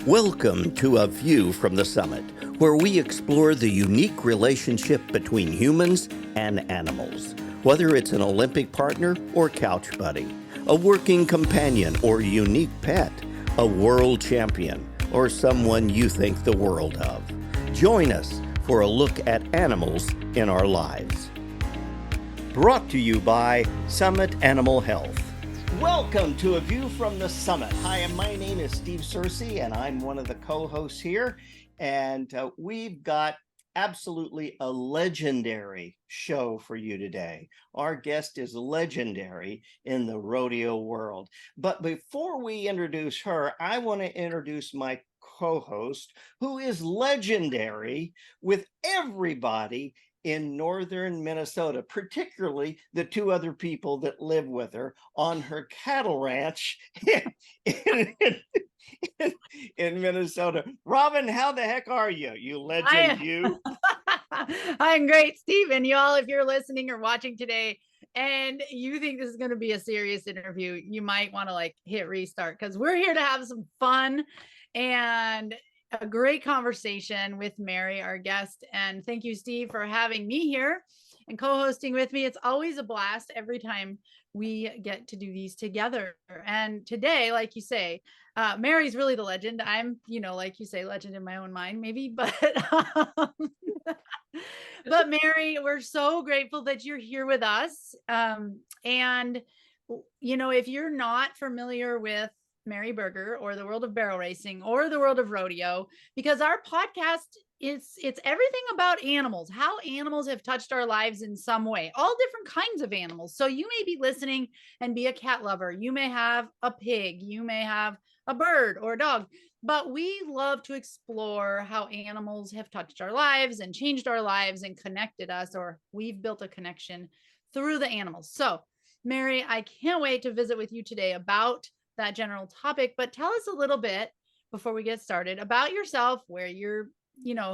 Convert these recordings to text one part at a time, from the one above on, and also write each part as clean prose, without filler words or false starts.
Welcome to A View from the Summit, where we explore the unique relationship between humans and animals. Whether it's an Olympic partner or couch buddy, a working companion or unique pet, a world champion, or someone you think the world of. Join us for a look at animals in our lives. Brought to you by Summit Animal Health. Welcome to A View from the Summit. Hi, my name is Steve Searcy, and I'm one of the co-hosts here. And we've got absolutely a legendary show for you today. Our guest is legendary in the rodeo world. But before we introduce her, I want to introduce my co-host, who is legendary with everybody in northern Minnesota, particularly the two other people that live with her on her cattle ranch in Minnesota. Robin, how the heck are you? You legend, you. I'm great, Stephen. You all, if you're listening or watching today and you think this is going to be a serious interview, you might want to hit restart, because we're here to have some fun and a great conversation with Mary, our guest. And thank you, Steve, for having me here and co-hosting with me. It's always a blast every time we get to do these together. And today, like you say, Mary's really the legend. I'm, like you say, legend in my own mind, maybe, but but Mary, we're so grateful that you're here with us. And if you're not familiar with Mary Berger or the world of barrel racing or the world of rodeo, because our podcast it's everything about animals, how animals have touched our lives in some way, all different kinds of animals. So you may be listening and be a cat lover, you may have a pig, you may have a bird or a dog, but we love to explore how animals have touched our lives and changed our lives and connected us, or we've built a connection through the animals. So Mary, I can't wait to visit with you today about that general topic, but tell us a little bit before we get started about yourself, where you're,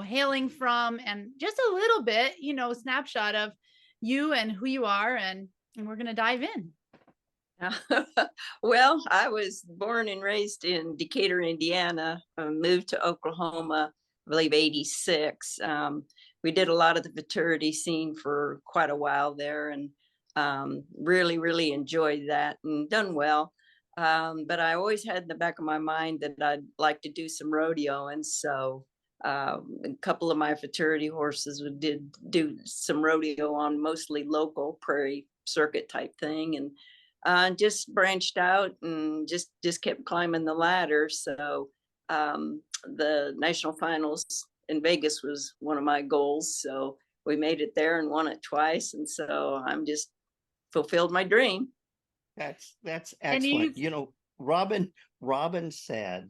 hailing from, and just a little bit, snapshot of you and who you are, and we're going to dive in. Well, I was born and raised in Decatur, Indiana, moved to Oklahoma, I believe 86. We did a lot of the fraternity scene for quite a while there, and really, really enjoyed that and done well. But I always had in the back of my mind that I'd like to do some rodeo. And so a couple of my fraternity horses did do some rodeo on mostly local prairie circuit type thing, and just branched out and just kept climbing the ladder. So the national finals in Vegas was one of my goals. So we made it there and won it twice. And so I'm just fulfilled my dream. That's excellent. Robin said,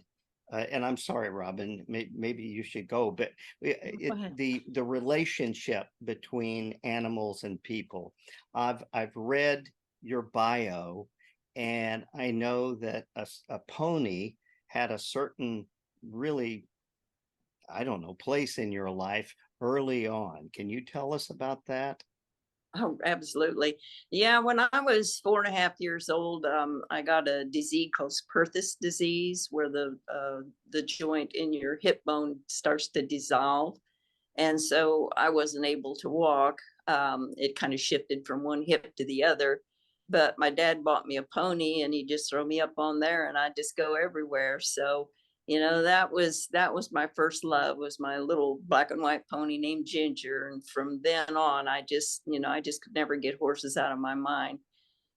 and I'm sorry, Robin, maybe you should go, but the relationship between animals and people. I've read your bio, and I know that a pony had a certain really, I don't know, place in your life early on. Can you tell us about that? Oh, absolutely. Yeah, when I was 4.5 years old, I got a disease called Perthes disease, where the joint in your hip bone starts to dissolve. And so I wasn't able to walk. It kind of shifted from one hip to the other. But my dad bought me a pony, and he just threw me up on there, and I just go everywhere. So that was my first love, was my little black and white pony named Ginger. And from then on, I just could never get horses out of my mind.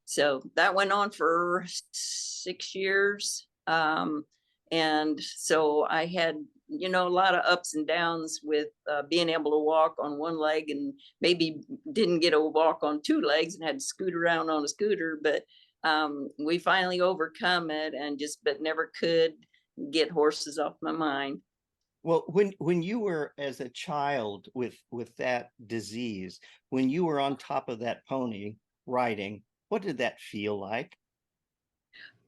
So that went on for 6 years. And so I had, a lot of ups and downs with being able to walk on one leg, and maybe didn't get a walk on two legs and had to scoot around on a scooter. But we finally overcome it, but never could get horses off my mind. Well, when you were as a child with that disease, when you were on top of that pony riding, what did that feel like?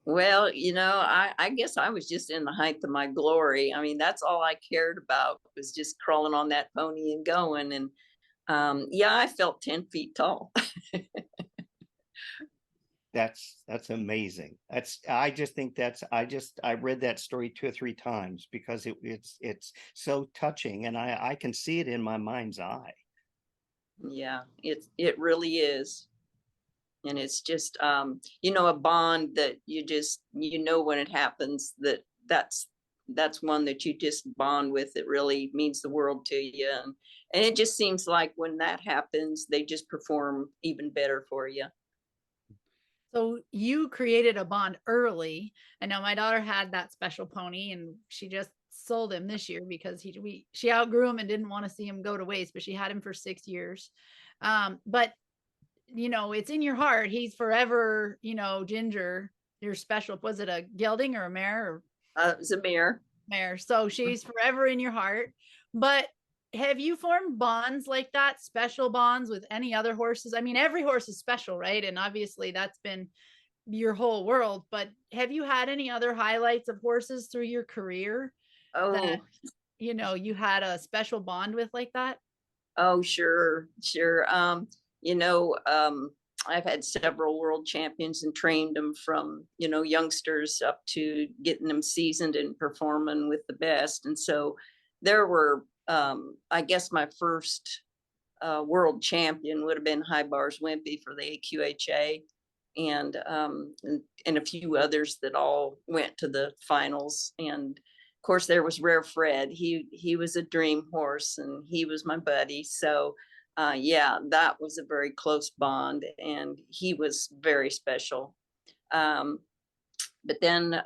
Well, I guess I was just in the height of my glory. I mean, that's all I cared about, was just crawling on that pony and going. And I felt 10 feet tall. That's amazing. I just think I read that story 2 or 3 times because it's so touching, and I can see it in my mind's eye. Yeah, it really is. And it's just a bond that when it happens, that's one that you just bond with. It really means the world to you. And it just seems like when that happens, they just perform even better for you. So you created a bond early. I know my daughter had that special pony, and she just sold him this year because she outgrew him and didn't want to see him go to waste, but she had him for 6 years. But it's in your heart. He's forever, Ginger, your special. Was it a gelding or a mare? It was a mare. Mare. So she's forever in your heart. But have you formed bonds like that, special bonds with any other horses? I mean, every horse is special, right? And obviously that's been your whole world. But have you had any other highlights of horses through your career that, Oh, you had a special bond with like that? oh, sure, sure. I've had several world champions and trained them from, youngsters up to getting them seasoned and performing with the best. And so there were, I guess my first world champion would have been High Bars Wimpy for the AQHA, and a few others that all went to the finals. And of course there was Rare Fred. He was a dream horse, and he was my buddy. So yeah, that was a very close bond, and he was very special. But then,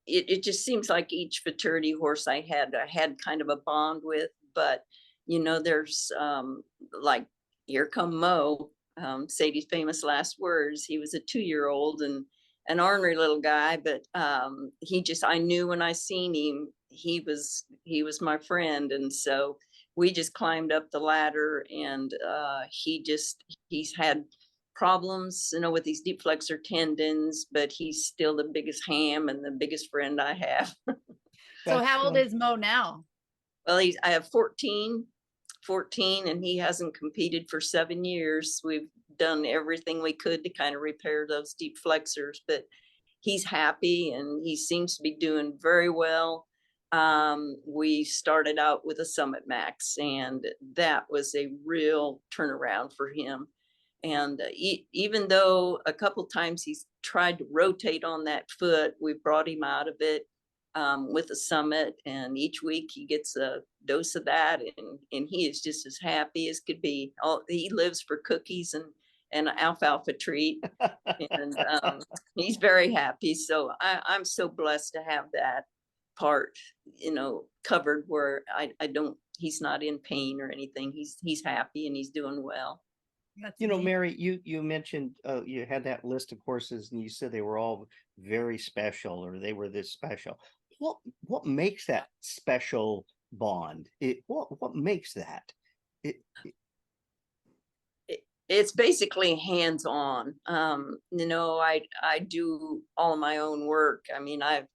it just seems like each futurity horse I had kind of a bond with. But there's like, here come Mo, Sadie's famous last words. He was a 2-year-old and an ornery little guy, but I knew when I seen him, he was my friend. And so we just climbed up the ladder, and he's had problems, with these deep flexor tendons, but he's still the biggest ham and the biggest friend I have. So how old is Mo now? Well, I have 14, and he hasn't competed for 7 years. We've done everything we could to kind of repair those deep flexors, but he's happy and he seems to be doing very well. We started out with a Summit Max, and that was a real turnaround for him. And even though a couple times he's tried to rotate on that foot, we brought him out of it with a Summit, and each week he gets a dose of that, and he is just as happy as could be. He lives for cookies and alfalfa treat, and he's very happy. So I'm so blessed to have that part, covered, where I don't. He's not in pain or anything. He's happy and he's doing well. Mary, you mentioned you had that list of horses, and you said they were all very special, or they were this special. What makes that special bond? What makes that? It's basically hands-on. I do all my own work. I mean, I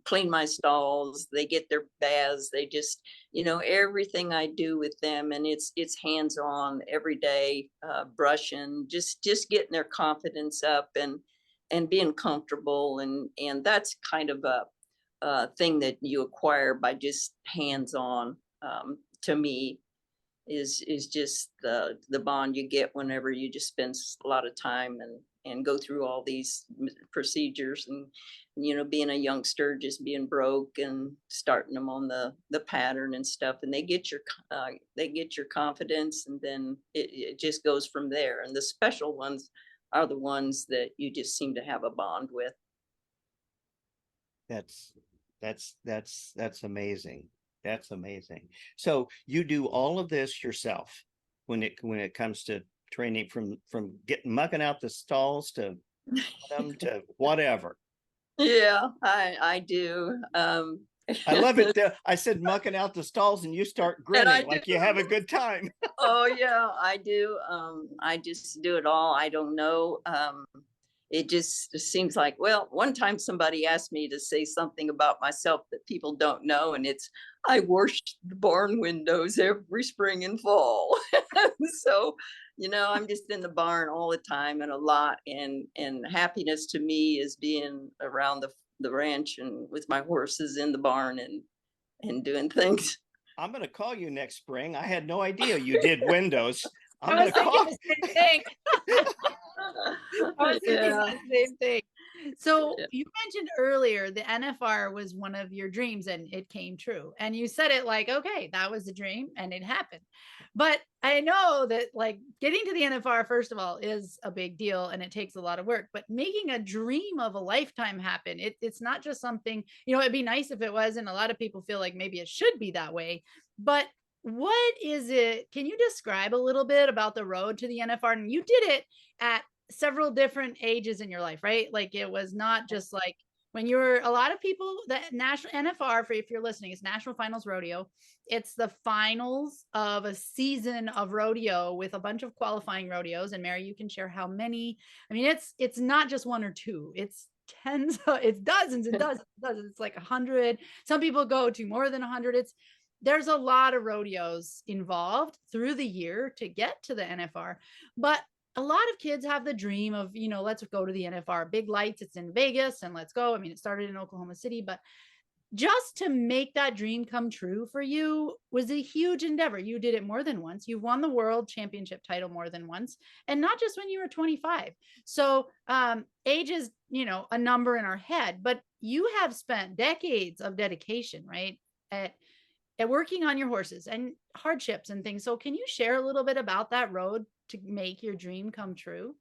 clean my stalls, they get their baths, they just, everything I do with them, and it's hands-on every day, brushing, just getting their confidence up and being comfortable, and that's kind of a thing that you acquire by just hands-on. To me, is just the bond you get whenever you just spend a lot of time and go through all these procedures, and being a youngster, just being broke and starting them on the pattern and stuff, and they get your confidence, and then it just goes from there. And the special ones are the ones that you just seem to have a bond with. That's amazing. That's amazing. So you do all of this yourself when it comes to training, from mucking out the stalls to them to whatever. Yeah, I do. I love it. I said mucking out the stalls, and you start grinning like you have a good time. Oh yeah, I do. I just do it all. I don't know. It just seems like, well, one time somebody asked me to say something about myself that people don't know, and it's, I washed the barn windows every spring and fall. So I'm just in the barn all the time and a lot. And happiness to me is being around the ranch and with my horses in the barn and doing things. I'm going to call you next spring. I had no idea you did windows. I'm I going was to call. thinking the same thing. I was thinking Yeah. the same thing. So Yeah. you mentioned earlier the NFR was one of your dreams and it came true. And you said it like, okay, that was a dream and it happened. But I know that like getting to the NFR, first of all, is a big deal and it takes a lot of work. But making a dream of a lifetime happen, it's not just something, it'd be nice if it was. And a lot of people feel like maybe it should be that way. But what is it? Can you describe a little bit about the road to the NFR? And you did it at several different ages in your life, right? Like it was not just like when you were, a lot of people, the national NFR, for if you're listening, it's National Finals Rodeo. It's the finals of a season of rodeo with a bunch of qualifying rodeos. And Mary, you can share how many. I mean, it's not just one or two. It's tens, it's dozens and dozens, dozens. It's like 100. Some people go to more than 100. There's a lot of rodeos involved through the year to get to the NFR. But a lot of kids have the dream of, let's go to the NFR, big lights, it's in Vegas and let's go. I mean, it started in Oklahoma City, but just to make that dream come true for you was a huge endeavor. You did it more than once. You've won the world championship title more than once, and not just when you were 25. So age is, a number in our head, but you have spent decades of dedication, right? At working on your horses and hardships and things. So can you share a little bit about that road to make your dream come true?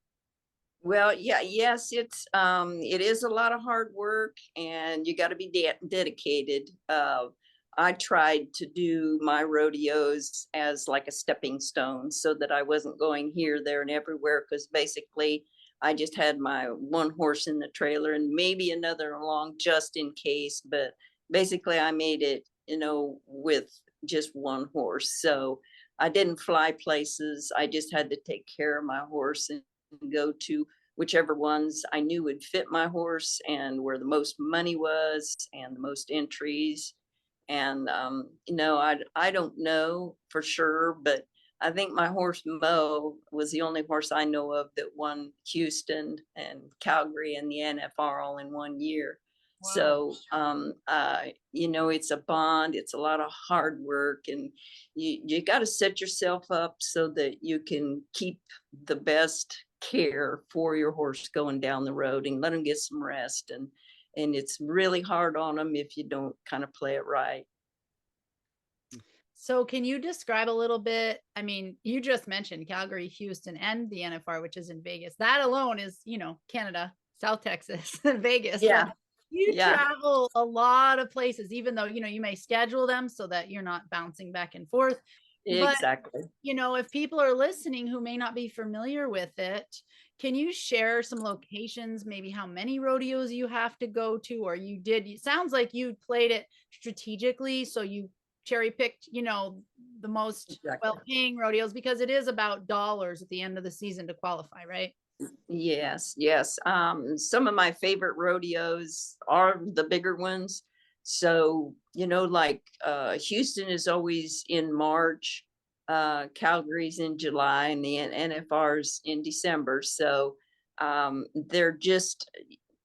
Well, yeah, yes, it is a lot of hard work and you got to be dedicated. I tried to do my rodeos as like a stepping stone so that I wasn't going here, there, and everywhere, because basically I just had my one horse in the trailer and maybe another along just in case. But basically, I made it, with just one horse. So I didn't fly places. I just had to take care of my horse and go to whichever ones I knew would fit my horse and where the most money was and the most entries. And I don't know for sure, but I think my horse Mo was the only horse I know of that won Houston and Calgary and the NFR all in 1 year. Wow. So, it's a bond. It's a lot of hard work, and you got to set yourself up so that you can keep the best care for your horse going down the road and let him get some rest. And it's really hard on them if you don't kind of play it right. So can you describe a little bit? I mean, you just mentioned Calgary, Houston, and the NFR, which is in Vegas. That alone is, Canada, South Texas, Vegas. Yeah. Like, you Yeah. travel a lot of places, even though, you may schedule them so that you're not bouncing back and forth. But, Exactly. if people are listening who may not be familiar with it, can you share some locations, maybe how many rodeos you have to go to, or you did? It sounds like you played it strategically. So you cherry picked, the most Exactly. well-paying rodeos, because it is about dollars at the end of the season to qualify, right? Yes, yes. Some of my favorite rodeos are the bigger ones. So, like Houston is always in March, Calgary's in July, and the NFR's in December. So they're just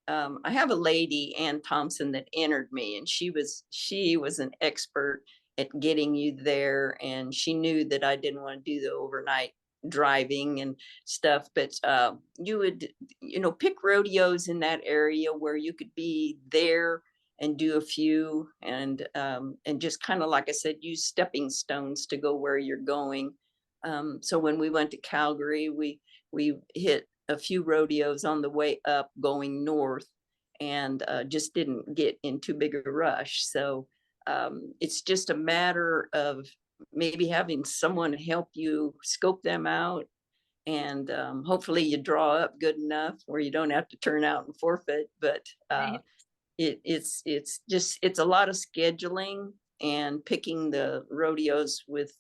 I have a lady, Ann Thompson, that entered me, and she was an expert at getting you there, and she knew that I didn't want to do the overnight driving and stuff, but you would pick rodeos in that area where you could be there and do a few, and just kind of, like I said, use stepping stones to go where you're going. So when we went to Calgary, we hit a few rodeos on the way up going north, and just didn't get in too big a rush. So it's just a matter of maybe having someone help you scope them out, and hopefully you draw up good enough where you don't have to turn out and forfeit. But Right. it's a lot of scheduling and picking the rodeos with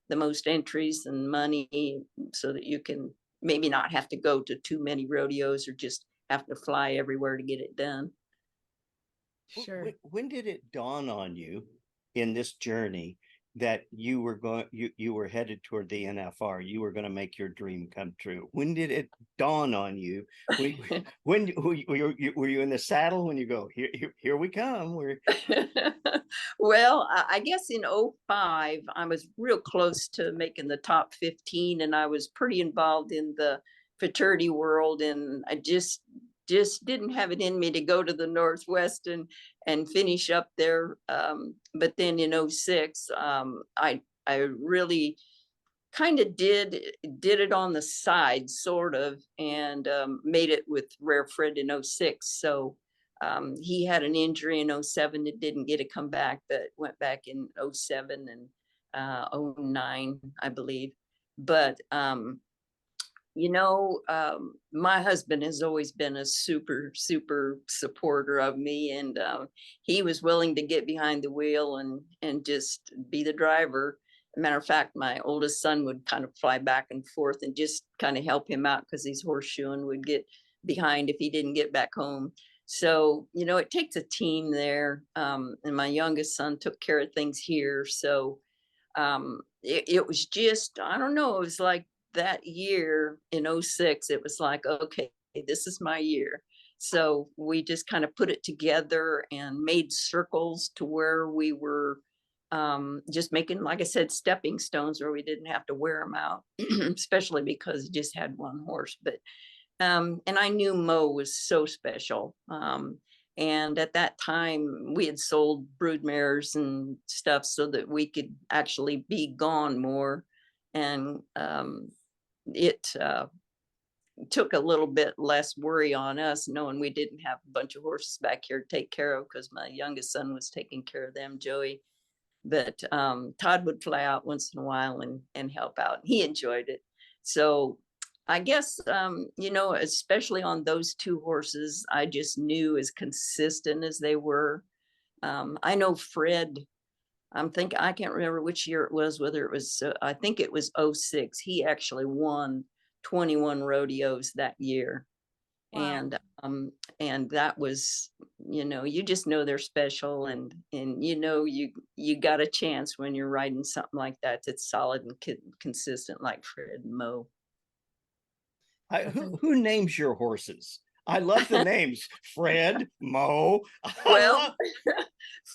the most entries and money so that you can maybe not have to go to too many rodeos or just have to fly everywhere to get it done. Sure. When did it dawn on you in this journey that you were going, you were headed toward the NFR. You were going to make your dream come true. When did it dawn on you? When were you in the saddle when you go, here we come? Well, I guess in '05, I was real close to making the top 15, and I was pretty involved in the fraternity world, and I just didn't have it in me to go to the Northwest and finish up there. But then in '06, I really kind of did it on the side, sort of, and made it with Rare Fred in '06. So he had an injury in '07 that didn't get to come back, but went back in '07 and '09, I believe. But my husband has always been a super supporter of me, and he was willing to get behind the wheel and just be the driver. Matter of fact, my oldest son would kind of fly back and forth and just kind of help him out because he's horseshoeing, would get behind if he didn't get back home. So, it takes a team there. And my youngest son took care of things here. So it was just, I don't know, it was like that year in '06, it was like, okay, this is my year. So we just kind of put it together and made circles to where we were just making, like I said, stepping stones where we didn't have to wear them out, especially because he just had one horse. But and I knew Mo was so special. And at that time, we had sold brood mares and stuff so that we could actually be gone more. And it took a little bit less worry on us, knowing we didn't have a bunch of horses back here to take care of, because my youngest son was taking care of them, Joey. But Todd would fly out once in a while and help out. He enjoyed it. So I guess, especially on those two horses, I just knew, as consistent as they were. I know Fred, I can't remember which year it was, whether it was, I think it was '06. He actually won 21 rodeos that year. Wow. And that was, you just know they're special, and you got a chance when you're riding something like that that's solid and consistent, like Fred and Mo. Who names your horses? I love the names. Fred, Mo. Well,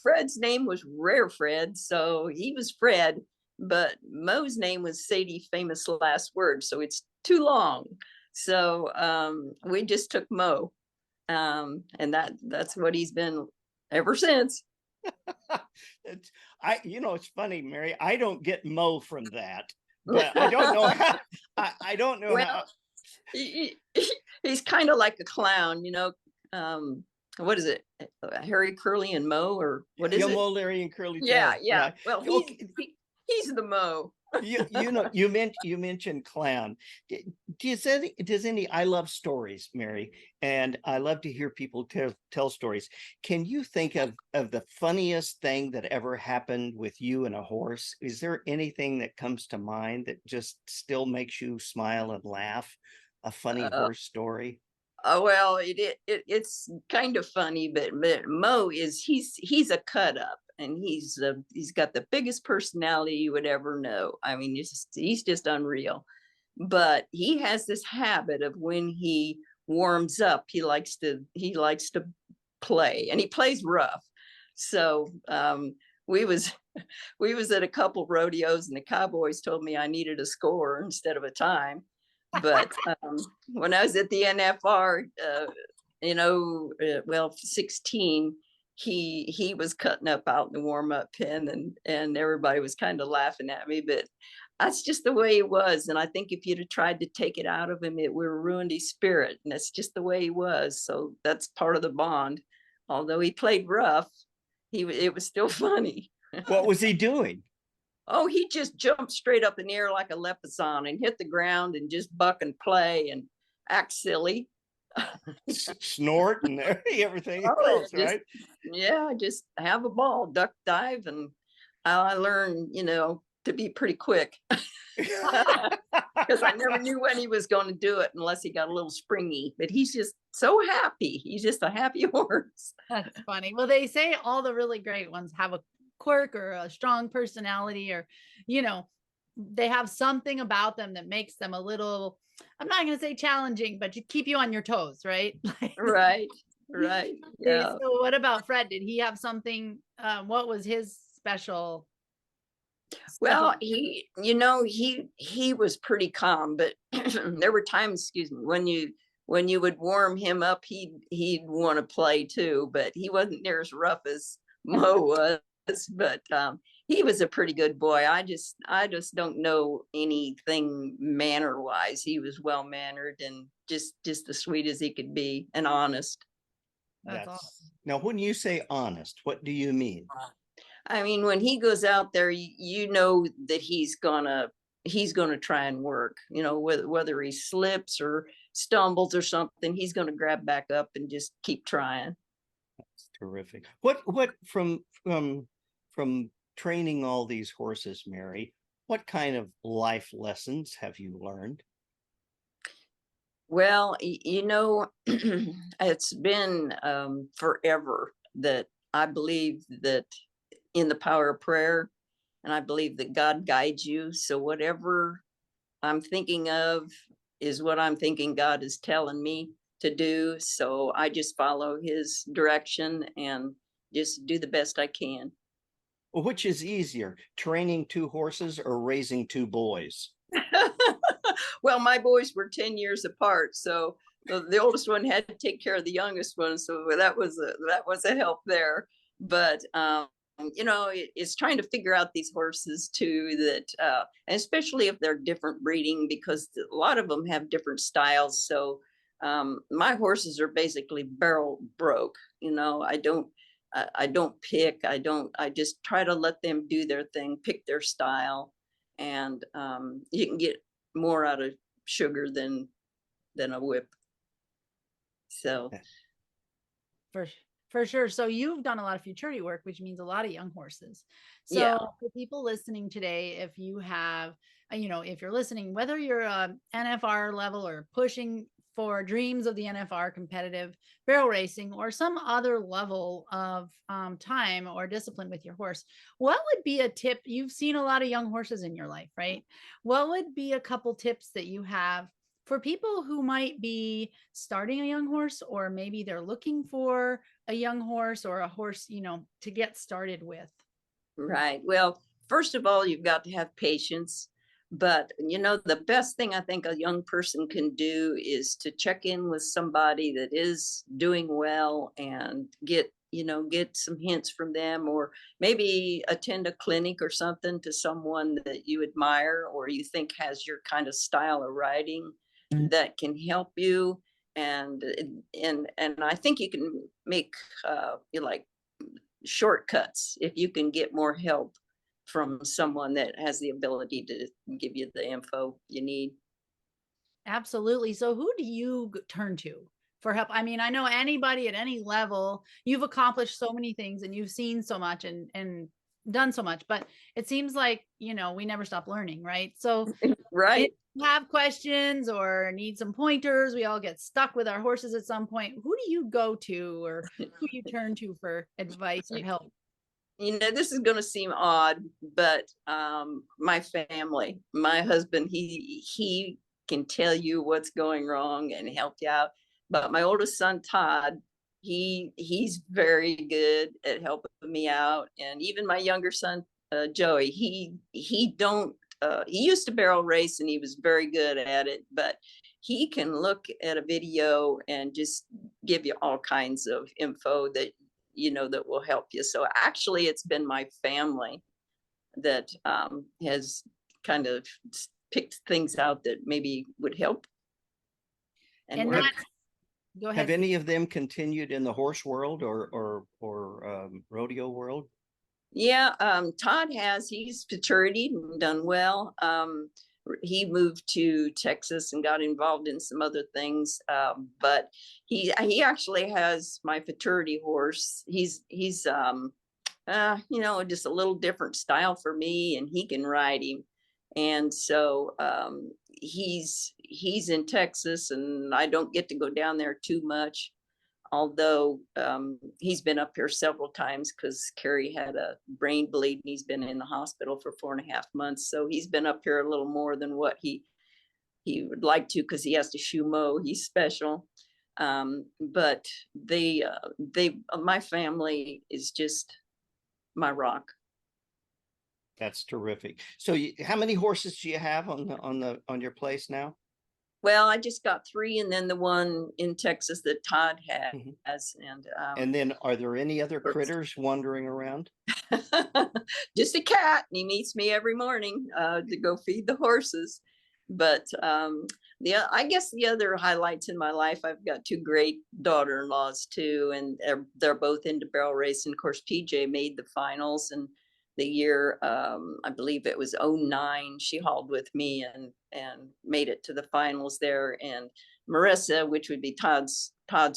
Fred's name was Rare Fred, so he was Fred, but Mo's name was Sadie Famous Last Word, so it's too long. So we just took Mo, and that's what he's been ever since. It's funny, Mary. I don't get Mo from that, but I don't know how. I don't know how. He's kind of like a clown, what is it? Harry, Curly, and Mo, or what is it? Mo, Larry, and Curly. Yeah. Well, he's the Mo. you mentioned clown. Does any? I love stories, Mary, and I love to hear people tell stories. Can you think of the funniest thing that ever happened with you and a horse? Is there anything that comes to mind that just still makes you smile and laugh? A funny horse story? Oh, well, it's kind of funny, but Mo he's a cut up, and he's got the biggest personality you would ever know. I mean, he's just unreal. But he has this habit of, when he warms up, he likes to play, and he plays rough. So we was at a couple rodeos, and the cowboys told me I needed a score instead of a time. But when I was at the NFR, 16, he was cutting up out in the warm-up pen, and everybody was kind of laughing at me, but that's just the way he was. And I think if you'd have tried to take it out of him, it would have ruined his spirit. And that's just the way he was. So that's part of the bond. Although he played rough, it was still funny. What was he doing? Oh, he just jumped straight up in the air like a leprechaun and hit the ground and just buck and play and act silly. Snort and everything else, right? Yeah, just have a ball, duck dive. And I learned, to be pretty quick, because I never knew when he was going to do it unless he got a little springy. But he's just so happy. He's just a happy horse. That's funny. Well, they say all the really great ones have quirk or a strong personality, or, you know, they have something about them that makes them a little, I'm not going to say challenging, but to keep you on your toes, right? Right, right. Yeah. So what about Fred? Did he have something? What was his special? Well, he was pretty calm, but there were times, excuse me, when you would warm him up, he'd want to play too, but he wasn't near as rough as Mo was. But he was a pretty good boy. I just don't know anything manner wise. He was well mannered and just as sweet as he could be, and honest. That's awesome. Now, when you say honest, what do you mean? I mean, when he goes out there, you know that he's gonna try and work. You know, whether he slips or stumbles or something, he's gonna grab back up and just keep trying. That's terrific. What from training all these horses, Mary, what kind of life lessons have you learned? Well, you know, it's been forever that I believe that in the power of prayer, and I believe that God guides you. So whatever I'm thinking of is what I'm thinking God is telling me to do. So I just follow his direction and just do the best I can. Well, which is easier, training two horses or raising two boys? Well, my boys were 10 years apart, so the oldest one had to take care of the youngest one, so that was a help there. But you know, it's trying to figure out these horses too, that and especially if they're different breeding, because a lot of them have different styles. So my horses are basically barrel broke. You know, I don't pick. I just try to let them do their thing, pick their style, and you can get more out of sugar than a whip. So For for sure. So you've done a lot of futurity work, which means a lot of young horses. So yeah. for people listening today, if you have, you know, if you're listening, whether you're a NFR level or pushing for dreams of the NFR competitive barrel racing or some other level of time or discipline with your horse, what would be a tip? You've seen a lot of young horses in your life, right? What would be a couple tips that you have for people who might be starting a young horse, or maybe they're looking for a young horse or a horse, you know, to get started with? Right. Well, first of all, you've got to have patience. But, you know, the best thing I think a young person can do is to check in with somebody that is doing well and get some hints from them, or maybe attend a clinic or something to someone that you admire or you think has your kind of style of riding that can help you. And I think you can make like shortcuts if you can get more help from someone that has the ability to give you the info you need. Absolutely. So who do you turn to for help? I mean, I know anybody at any level, you've accomplished so many things and you've seen so much and done so much, but it seems like, you know, we never stop learning, right? So Right. if you have questions or need some pointers, we all get stuck with our horses at some point. Who do you go to, or who you turn to for advice or help? You know, this is going to seem odd, but my family, my husband, he can tell you what's going wrong and help you out. But my oldest son, Todd, he's very good at helping me out. And even my younger son, Joey, he don't he used to barrel race and he was very good at it, but he can look at a video and just give you all kinds of info that that will help you. So actually, it's been my family that has kind of picked things out that maybe would help. And that, go ahead. Have any of them continued in the horse world or rodeo world? Yeah, Todd has. He's futurity and done well. He moved to Texas and got involved in some other things, but he actually has my futurity horse. He's just a little different style for me, and he can ride him. And so he's in Texas, and I don't get to go down there too much. although he's been up here several times because Carrie had a brain bleed and he's been in the hospital for 4.5 months. So he's been up here a little more than what he would like to, because he has to shoe mow. He's special. But my family is just my rock. That's terrific. So how many horses do you have on your place now? Well, I just got 3, and then the one in Texas that Todd has. And then are there any other critters wandering around? Just a cat, and he meets me every morning to go feed the horses. But I guess the other highlights in my life, I've got 2 great daughter-in-laws too, and they're both into barrel racing. Of course, PJ made the finals, and the year I believe it was 09, she hauled with me and made it to the finals there. And Marissa, which would be Todd's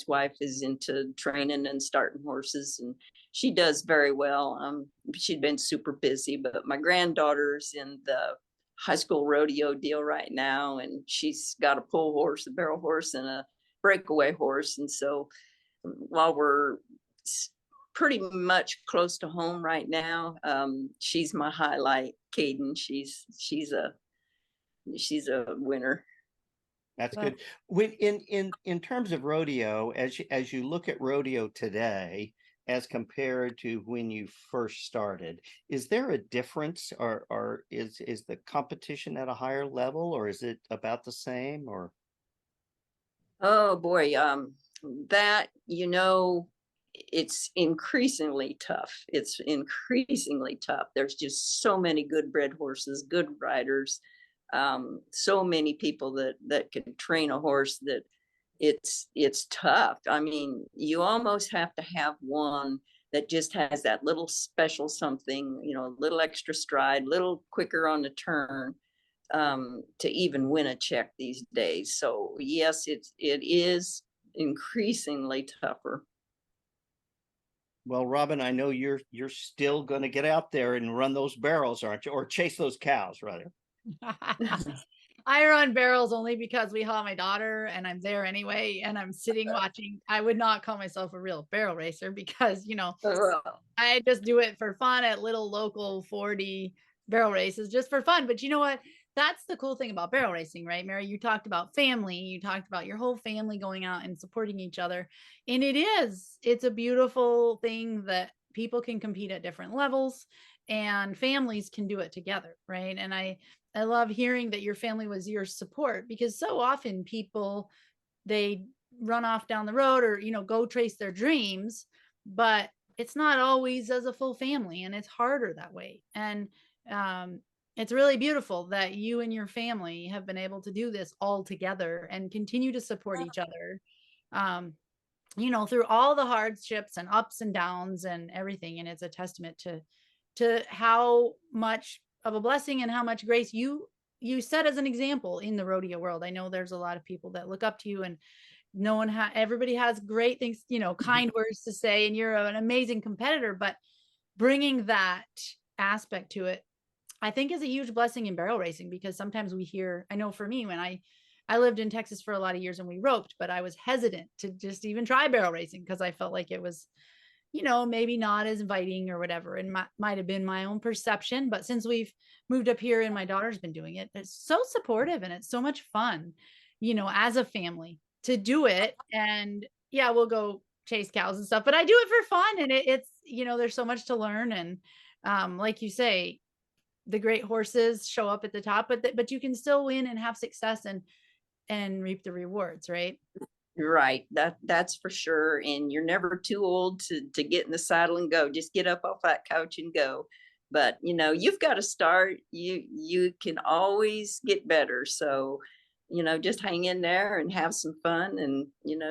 wife, is into training and starting horses, and she does very well. She'd been super busy, but my granddaughter's in the high school rodeo deal right now, and she's got a pull horse, a barrel horse, and a breakaway horse. And so while we're pretty much close to home right now, she's my highlight. Caden, she's a winner. That's good. When in terms of rodeo, as you look at rodeo today as compared to when you first started, is there a difference, or is the competition at a higher level, or is it about the same? Or oh boy, that, it's increasingly tough. It's increasingly tough. There's just so many good bred horses, good riders, so many people that can train a horse that it's tough. I mean, you almost have to have one that just has that little special something, a little extra stride, little quicker on the turn, to even win a check these days. So yes, it is increasingly tougher. well, Robin, I know you're still going to get out there and run those barrels, aren't you? Or chase those cows, rather. I run barrels only because we haul my daughter and I'm there anyway, and I'm sitting watching. I would not call myself a real barrel racer because, I just do it for fun at little local 40 barrel races just for fun. But you know what? That's the cool thing about barrel racing, right, Mary? You talked about family. You talked about your whole family going out and supporting each other. And it's a beautiful thing that people can compete at different levels and families can do it together, right? And I love hearing that your family was your support, because so often people, they run off down the road or, go chase their dreams, but it's not always as a full family, and it's harder that way. And it's really beautiful that you and your family have been able to do this all together and continue to support each other, through all the hardships and ups and downs and everything. And it's a testament to how much of a blessing and how much grace you set as an example in the rodeo world. I know there's a lot of people that look up to you, and everybody has great things, kind words to say, and you're an amazing competitor, but bringing that aspect to it, I think, is a huge blessing in barrel racing. Because sometimes we hear, I know for me, when I lived in Texas for a lot of years and we roped, but I was hesitant to just even try barrel racing because I felt like it was, maybe not as inviting or whatever. And might have been my own perception. But since we've moved up here and my daughter's been doing it, it's so supportive and it's so much fun, as a family to do it. And yeah, we'll go chase cows and stuff, but I do it for fun. And it's, there's so much to learn. And like you say, the great horses show up at the top, but you can still win and have success and reap the rewards, right? Right. That's for sure. And you're never too old to get in the saddle and go. Just get up off that couch and go. But you've got to start. You can always get better. So, just hang in there and have some fun, and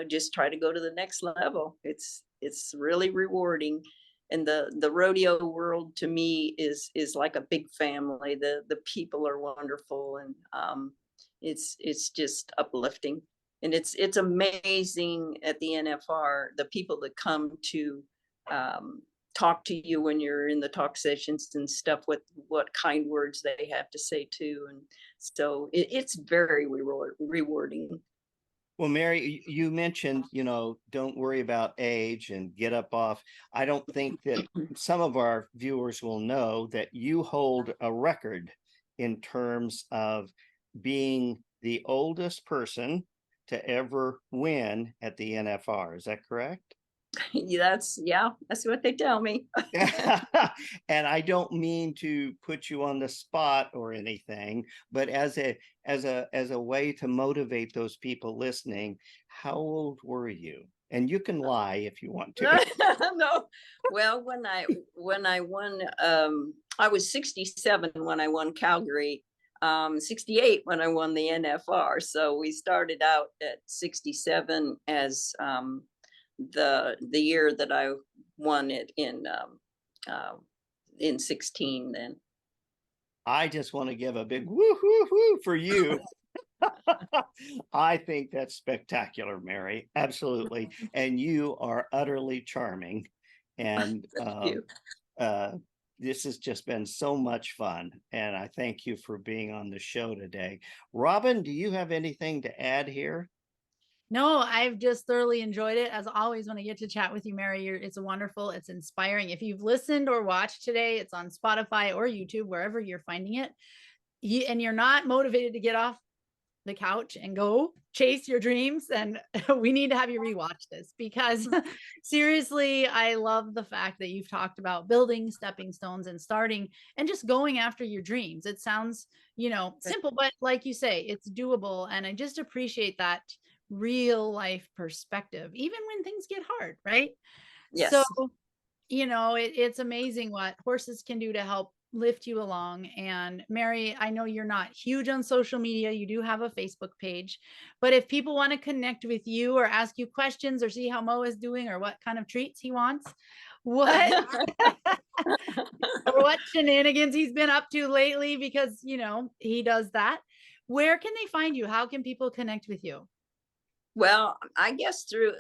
just try to go to the next level. It's really rewarding. And the rodeo world to me is like a big family. The people are wonderful, and it's just uplifting. And it's amazing at the NFR, the people that come to talk to you when you're in the talk sessions and stuff, what kind words they have to say too. And so it's very rewarding. Well, Mary, you mentioned, don't worry about age and get up off. I don't think that some of our viewers will know that you hold a record in terms of being the oldest person to ever win at the NFR. Is that correct? That's what they tell me. And I don't mean to put you on the spot or anything, but as a way to motivate those people listening, how old were you? And you can lie if you want to. No. Well, when I won, I was 67 when I won Calgary, 68 when I won the NFR. So we started out at 67 as the year that I won it in 16 then. I just want to give a big woo hoo hoo for you. I think that's spectacular, Mary. Absolutely. And you are utterly charming. And this has just been so much fun. And I thank you for being on the show today. Robin, do you have anything to add here? No, I've just thoroughly enjoyed it. As always, when I get to chat with you, Mary, it's wonderful. It's inspiring. If you've listened or watched today, it's on Spotify or YouTube, wherever you're finding it. And you're not motivated to get off the couch and go chase your dreams, and we need to have you rewatch this, because seriously, I love the fact that you've talked about building stepping stones and starting and just going after your dreams. It sounds, simple, but like you say, it's doable. And I just appreciate that real life perspective, even when things get hard, right? Yes. So, it's amazing what horses can do to help lift you along. And Mary, I know you're not huge on social media. You do have a Facebook page, but if people want to connect with you or ask you questions or see how Mo is doing or what kind of treats he wants, what or what shenanigans he's been up to lately, because he does that, where can they find you? How can people connect with you? Well, I guess through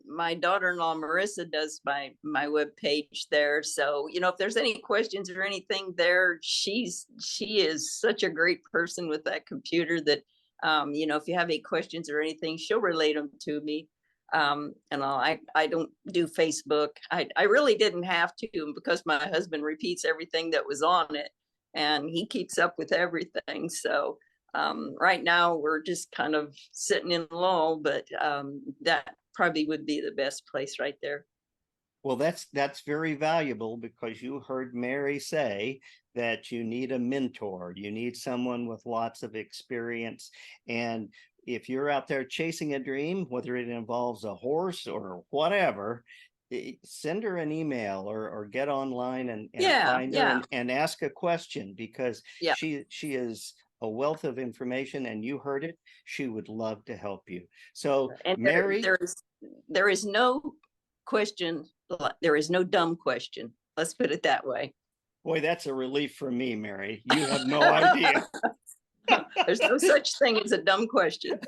my daughter-in-law Marissa does my webpage there. So if there's any questions or anything there, she is such a great person with that computer that if you have any questions or anything, she'll relate them to me. And I don't do Facebook. I really didn't have to, because my husband repeats everything that was on it, and he keeps up with everything. So right now we're just kind of sitting in lull, but that probably would be the best place right there. Well, that's very valuable, because you heard Mary say that you need a mentor. You need someone with lots of experience. And if you're out there chasing a dream, whether it involves a horse or whatever, send her an email or get online and find her and ask a question, because she is a wealth of information, and you heard it. She would love to help you. So, and Mary, there is no question. There is no dumb question. Let's put it that way. Boy, that's a relief for me, Mary. You have no idea. There's no such thing as a dumb question.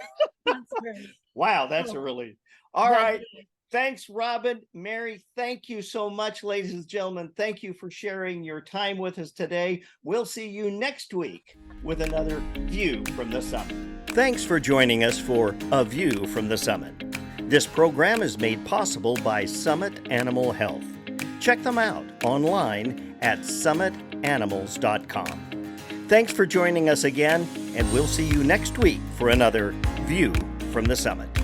That's great. Wow, that's a relief. All right. Thanks, Robin. Mary, thank you so much, ladies and gentlemen. Thank you for sharing your time with us today. We'll see you next week with another View from the Summit. Thanks for joining us for A View from the Summit. This program is made possible by Summit Animal Health. Check them out online at summitanimals.com. Thanks for joining us again, and we'll see you next week for another View from the Summit.